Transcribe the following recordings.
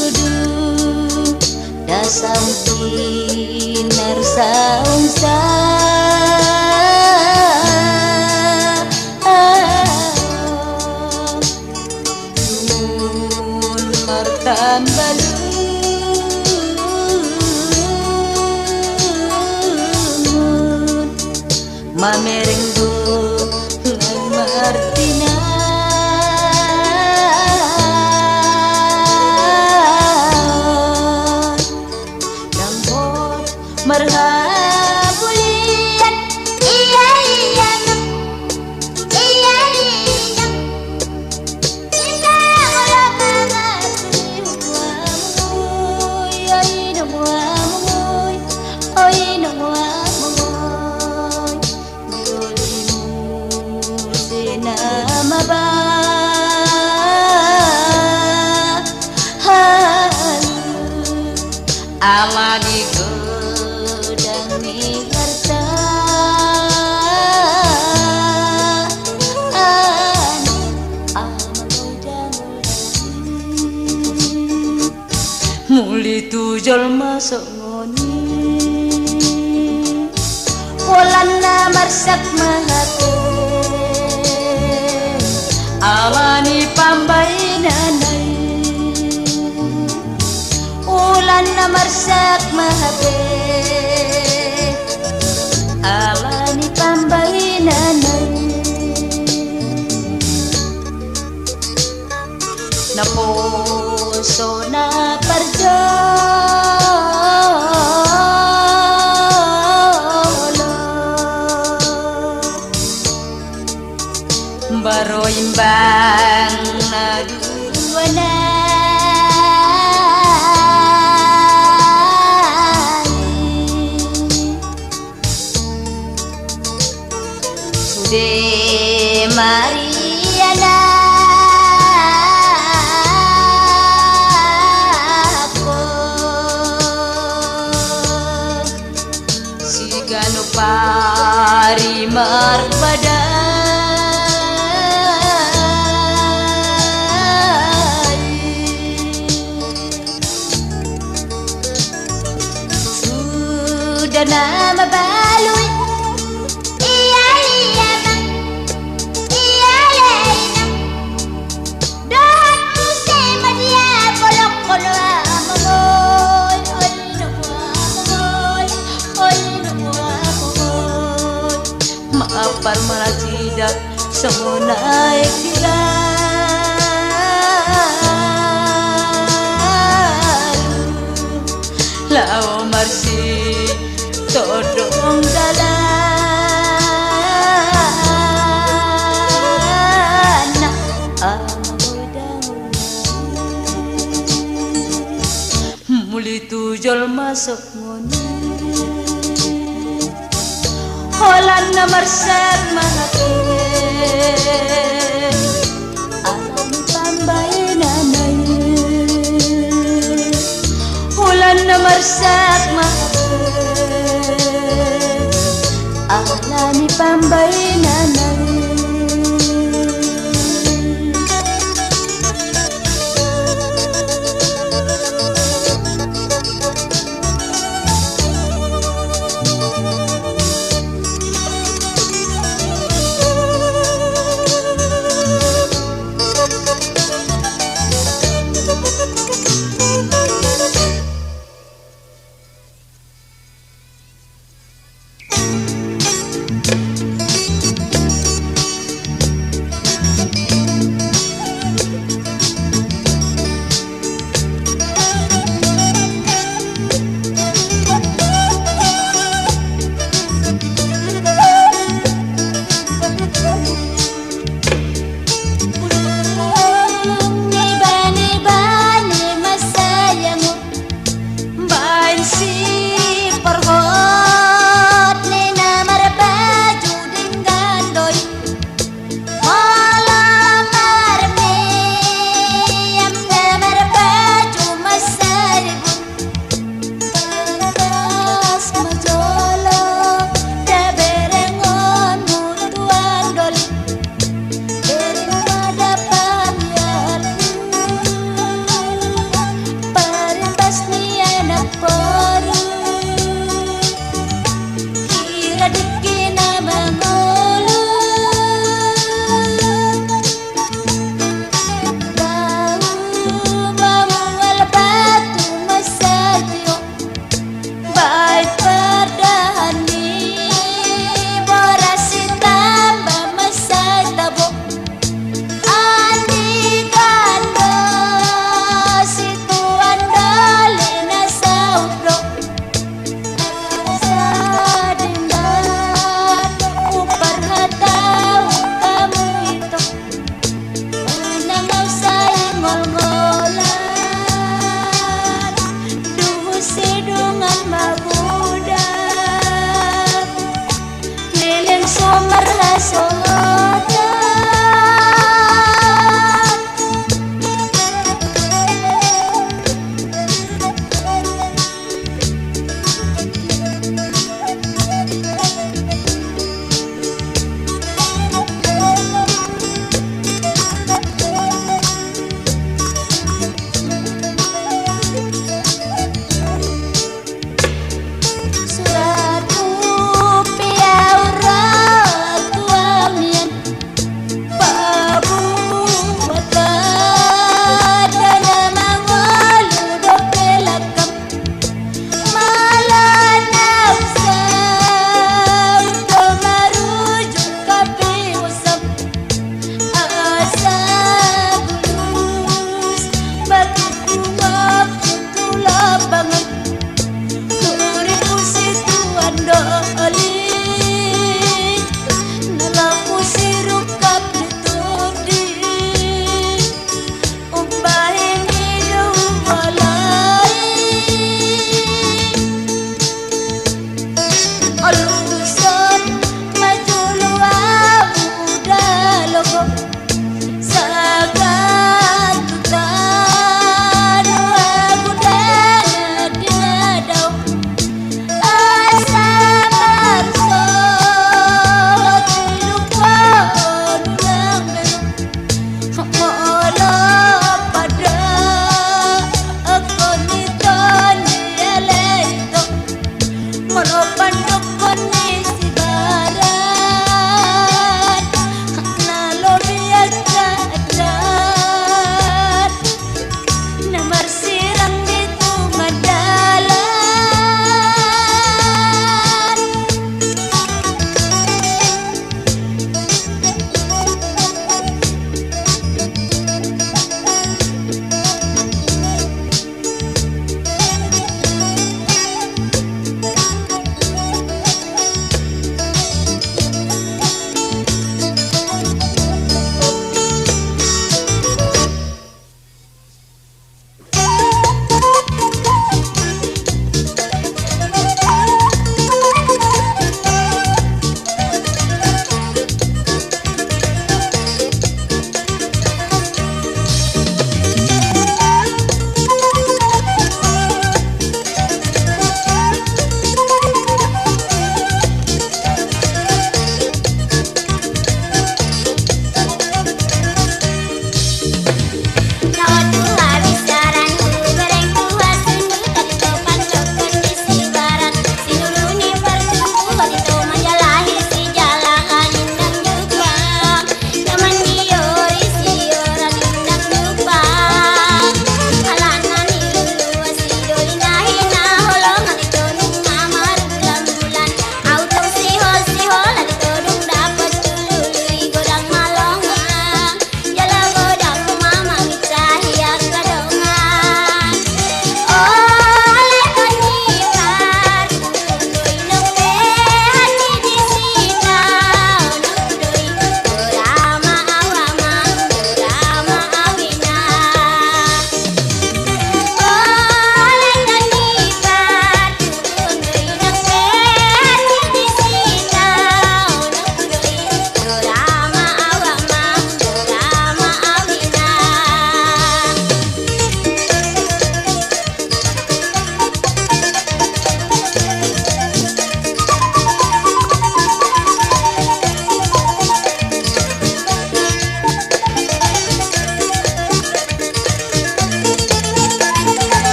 tertuduh dasampi narsaungsa lumun martan balungun mamerenggo ngan martina nambot marhabulian iya iya iya iya kita orang mengerti hukumamu oi numuamu oi numuamu jolimu sinama ba amani godang harta muli tujol masuk ngoni polana marsak mahate amani pambay nanay ulan na marsak mahate amani pambay nanay na puso na parjolo baro imbang na duwana sude Mariana sigano pari marpada sudah nama balui iya iya bang iya iya datu sema dia bolok kolo amoy oi amoy oi amoy maafar malah tidak semunai kita lao marsi todong dalana muli tujol masuk ngoni holan na marsak mahate alam pambay nanay holan na marsak mahate alani pambay nanay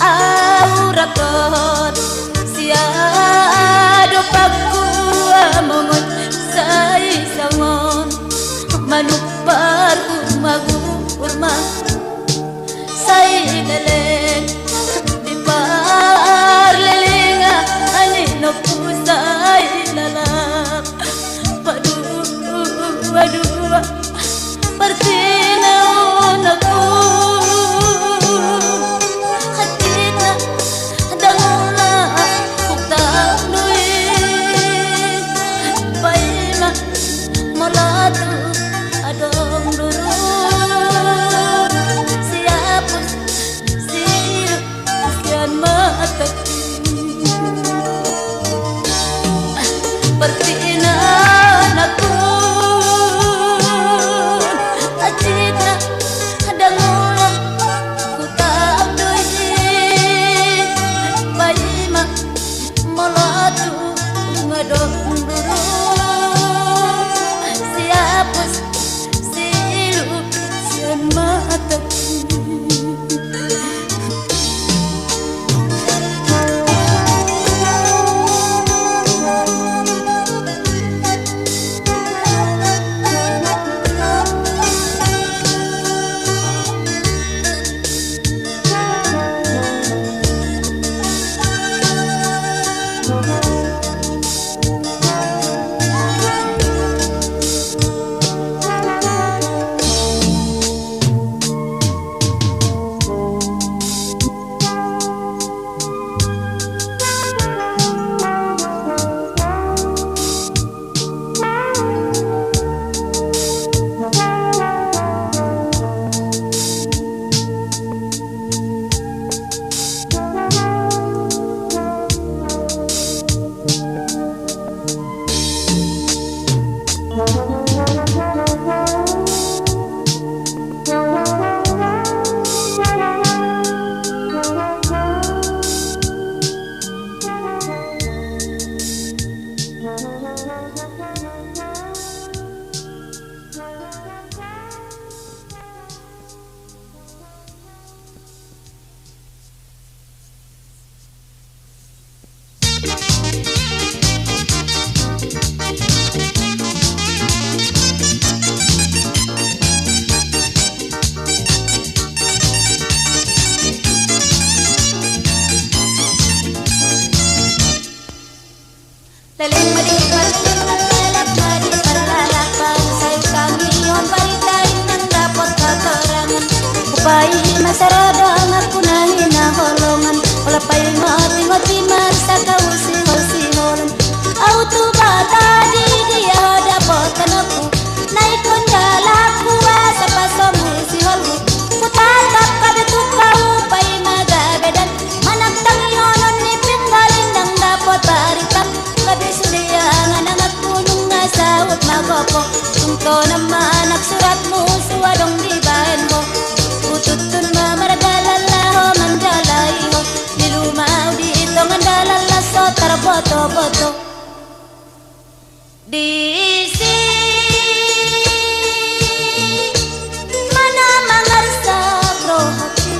Aurakot siado paku amongon sai sangon manupar umagu urma sai galeng di par lelinga ani no pusai lalap padu padu pertina aku naman nagsuratmu suwadong di bayan mo ututun mamaragalallaho manjalaiho dilumau di itong andalallaso tarboto-boto di mana mangarsa bro hati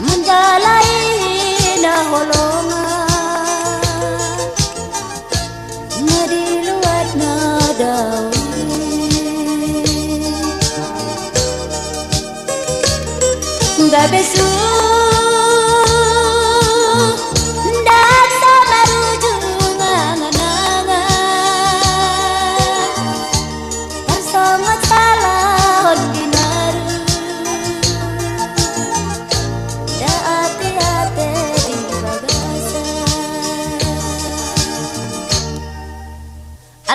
menjalai na holongan nadiluat na dawi gabesu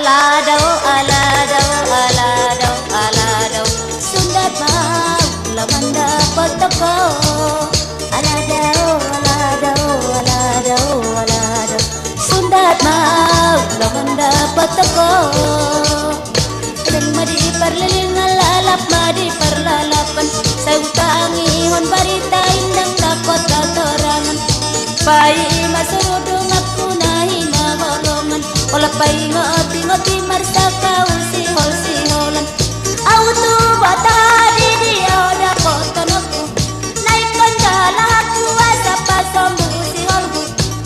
aladau aladau aladau aladau sundat mau lawan dapat teko aladau aladau aladau aladau sundat mau lawan dapat teko dan madi perliling lalap madi perlalapan saya utangi hon barita indang takot katorangan pai masurudung aku nahi na holongan ola pai ngoti marsaka si holan auto bata di dia oda kotonoku naik konjala aku asa pasombu si holbu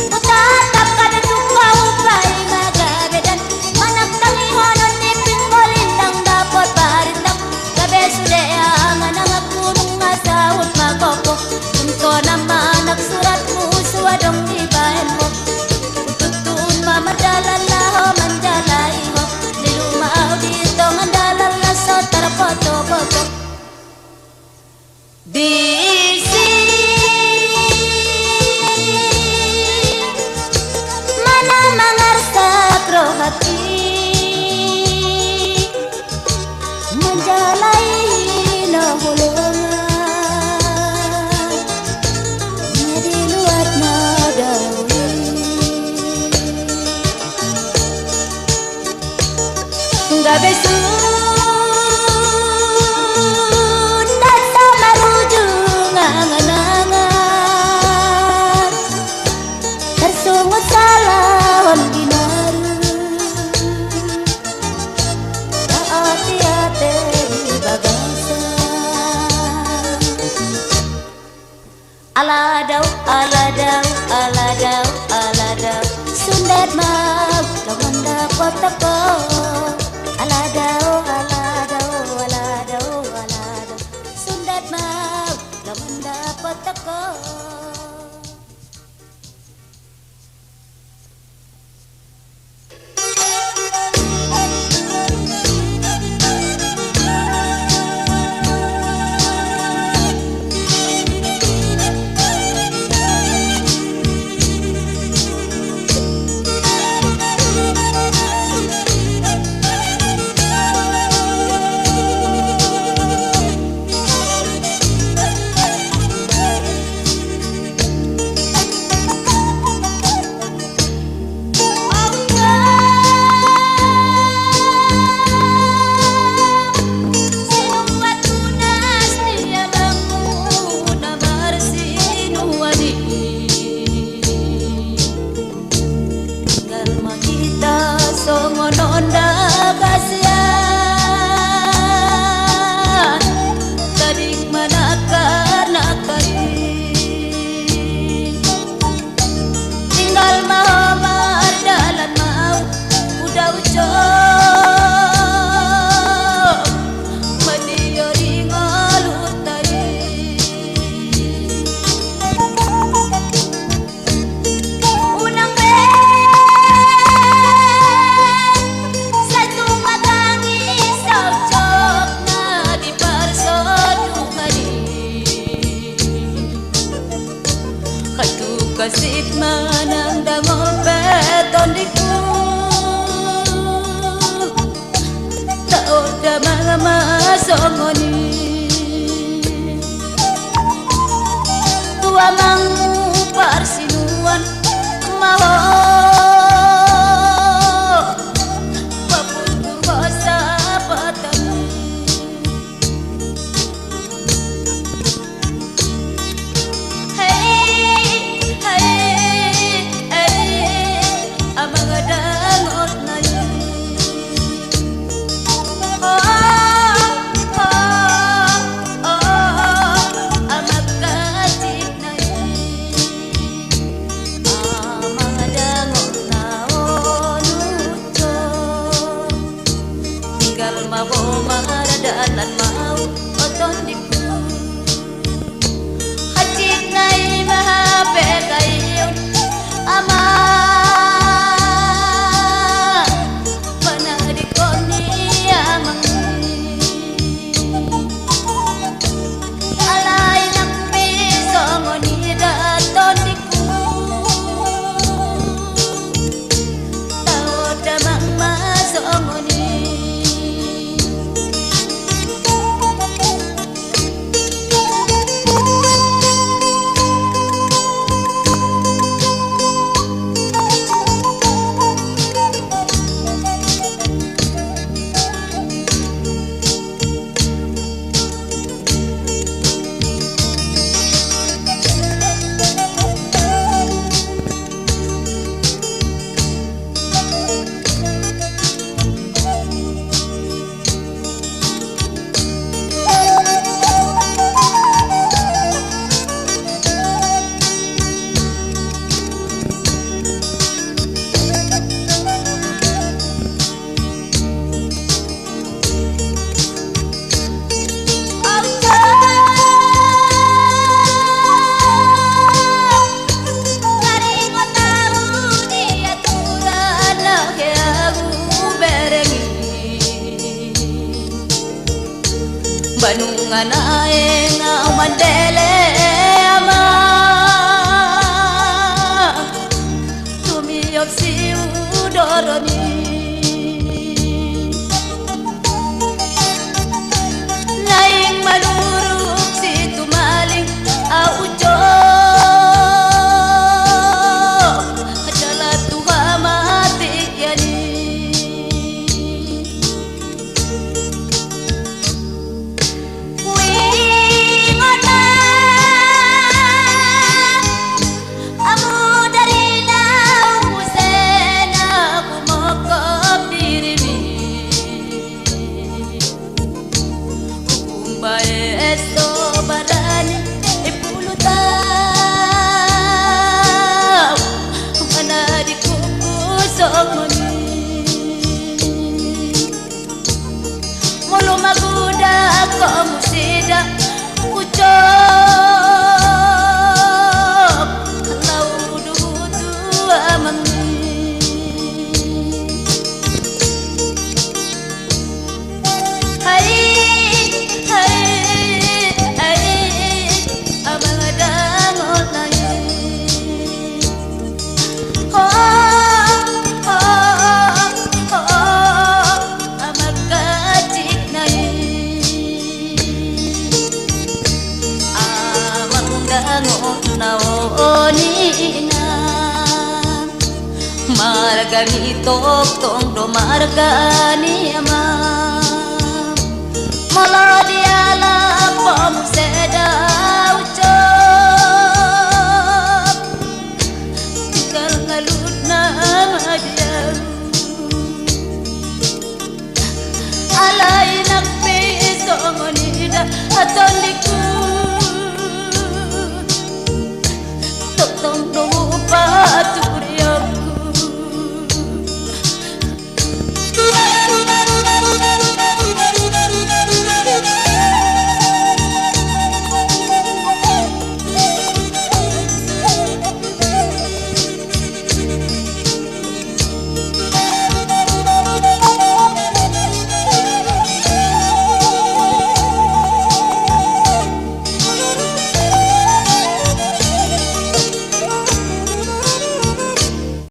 utatap kada suka upai magabedan manak tangi honon di pinggol indang dapot barindang gabe sude angan aku nung asawut magoko unto naman nagsuratmu suwadong di bayan mo ututun mamadalalaho manjalaiho dilumau dito mandalalaso tarpoto-poto disi mana mangarsa kro hati menjalai na hulungan nadiluat na dawi gabesu nasa marujung angan-angan tersungut salahon ginaru hati-hati di bagasan aladau aladau aladau aladau sundat mau lawan dapat teko aladau aladau aladau aladau sundat mau lawan dapat teko Kasit manang dangol beton diku taoda mga masongoni tua mangu parsinuan maho nan mau oton diku hajik nai mahape kayo ama mana dikoni amang alay nang pisongoni daton diku tao damang masongoni Banungan aeng mandele ama tumiop si udoroni naing maluruk si tumaling aujo adalah Tuhan mati yani Esto badani ipulutaw mana dikukusongoni mulu maguda ko musida ucok kalau dudu amang hai margani tok tong do margani ama melodi ala